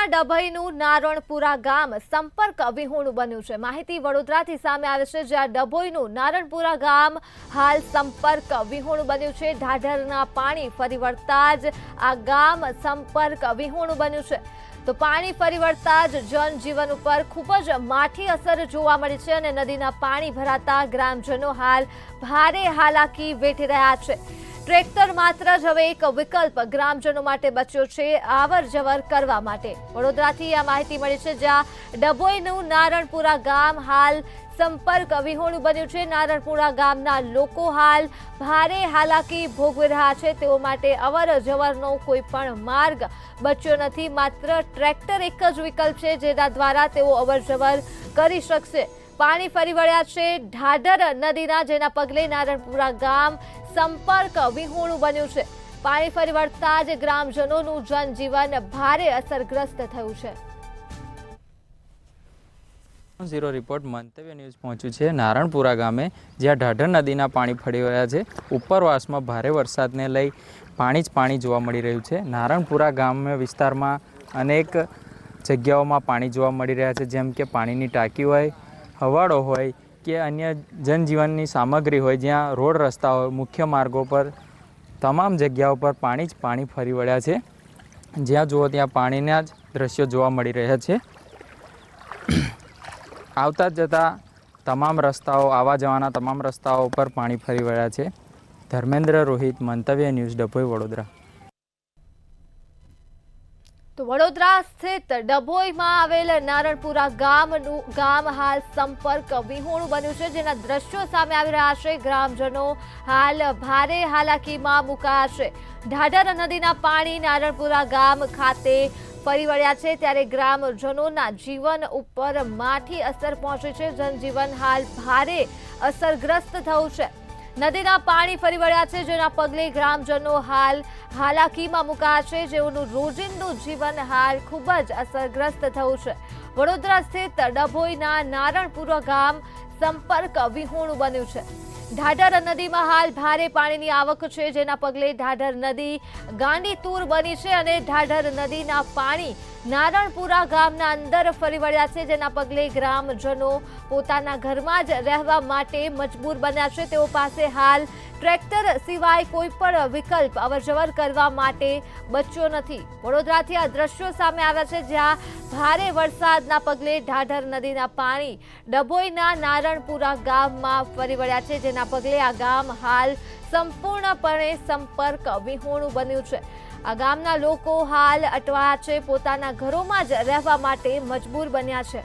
ડભોઈનું નારણપુરા ગામ સંપર્ક વિહોણું બન્યું છે। માહિતી વડોદરાથી સામે આવે છે, જ્યાં ડભોઈનું નારણપુરા ગામ હાલ સંપર્ક વિહોણું બન્યું છે। ઢાઢરના પાણી ફરી વળતા જ આ ગામ સંપર્ક વિહોણું બન્યું છે। તો પાણી ફરી વળતા જ જનજીવન ઉપર ખૂબ જ માઠી અસર જોવા મળી છે અને નદીના પાણી ભરાતા ગ્રામજનો હાલ ભારે હાલાકી વેઠી રહ્યા છે। ટ્રેક્ટર માત્ર જ હવે એક વિકલ્પ ગ્રામજનો માટે બચ્યો છે આવર જવર કરવા માટે। વડોદરાથી આ માહિતી મળી છે, જ્યાં ડભોઈનું નારણપુરા ગામ હાલ સંપર્ક વિહોણું બન્યું છે। નારણપુરા ગામના લોકો હાલ ભારે હાલાકી ભોગવી રહ્યા છે। તેઓ માટે અવર જવરનો કોઈ પણ માર્ગ બચ્યો નથી। માત્ર ટ્રેક્ટર એક જ વિકલ્પ છે, જેના દ્વારા તેઓ અવર જવર કરી શકશે। પાણી ફરી વળ્યા છે ઢાઢર નદીના, જેના પગલે નારણપુરા ગામ સંપર્ક વિહોણું બન્યું છે। પાણી ફરી વળતા જ ગ્રામજનોનું જનજીવન ભારે અસરગ્રસ્ત થયું છે। ઝીરો રિપોર્ટ મંતવ્ય ન્યૂઝ પહોંચ્યું છે નારણપુરા ગામે, જ્યાં ઢાઢર નદીના પાણી ફરી રહ્યા છે। ઉપરવાસમાં ભારે વરસાદને લઈ પાણી જ પાણી જોવા મળી રહ્યું છે। નારણપુરા ગામ વિસ્તારમાં અનેક જગ્યાઓમાં પાણી જોવા મળી રહ્યા છે, જેમ કે પાણીની ટાંકી હોય, હવાડો હોય કે અન્ય જનજીવનની સામગ્રી હોય, જ્યાં રોડ રસ્તા હોય, મુખ્ય માર્ગો પર તમામ જગ્યાઓ પર પાણી જ પાણી ફરી વળ્યા છે। જ્યાં જુઓ ત્યાં પાણીના જ દ્રશ્યો જોવા મળી રહ્યા છે। આવતા જતા તમામ રસ્તાઓ, આવવા જવાના તમામ રસ્તાઓ પર પાણી ફરી વળ્યા છે। ધર્મેન્દ્ર રોહિત, મંતવ્ય ન્યૂઝ, ડભોઈ, વડોદરા। તો વડોદરા સ્થિત ડભોઈમાં આવેલ નારણપુરા ગામ હાલ સંપર્ક વિહોણું બન્યું છે, જેના દ્રશ્યો સામે આવી રહ્યા છે। ગ્રામજનો હાલ ભારે હાલાકીમાં મુકાયા છે। ઢાઢર નદીના પાણી નારણપુરા ગામ ખાતે ફરી વળ્યા છે, ત્યારે ગ્રામજનોના જીવન ઉપર માઠી અસર પહોંચી છે। જનજીવન હાલ ભારે અસરગ્રસ્ત થયું છે। નદીના પાણી ફરી વળ્યા છે, જેના પગલે ગ્રામજનો હાલ હાલાકીમાં મુકાયા છે। જેઓનું રોજિંદુ જીવન હાલ ખૂબ જ અસરગ્રસ્ત થયું છે। વડોદરા સ્થિત ડભોઈના નારણપુરા ગામ સંપર્ક વિહોણું બન્યું છે। ઢાઢર નદીમાં હાલ ભારે પાણીની આવક છે, જેના પગલે ઢાઢર નદી ગાંડીતુર બની છે અને ઢાઢર નદીના પાણી નારણપુરા ગામના અંદર ફરી વળ્યા છે, જેના પગલે ગ્રામજનો પોતાના ઘરમાં જ રહેવા માટે મજબૂર બન્યા છે। તેઓ પાસે હાલ ટ્રેક્ટર સિવાય કોઈ પણ વિકલ્પ અવરજવર કરવા માટે બચ્યો નથી। વડોદરાથી આ દ્રશ્યો સામે આવ્યા છે, જ્યાં ભારે વરસાદના પગલે ઢાઢર નદીના પાણી ડભોઈના નારણપુરા ગામમાં ફરી વળ્યા છે, જેના પગલે આ ગામ હાલ સંપૂર્ણપણે સંપર્ક વિહોણું બન્યું છે। આ ગામના લોકો હાલ અટવાયા છે, પોતાના ઘરોમાં જ રહેવા માટે મજબૂર બન્યા છે।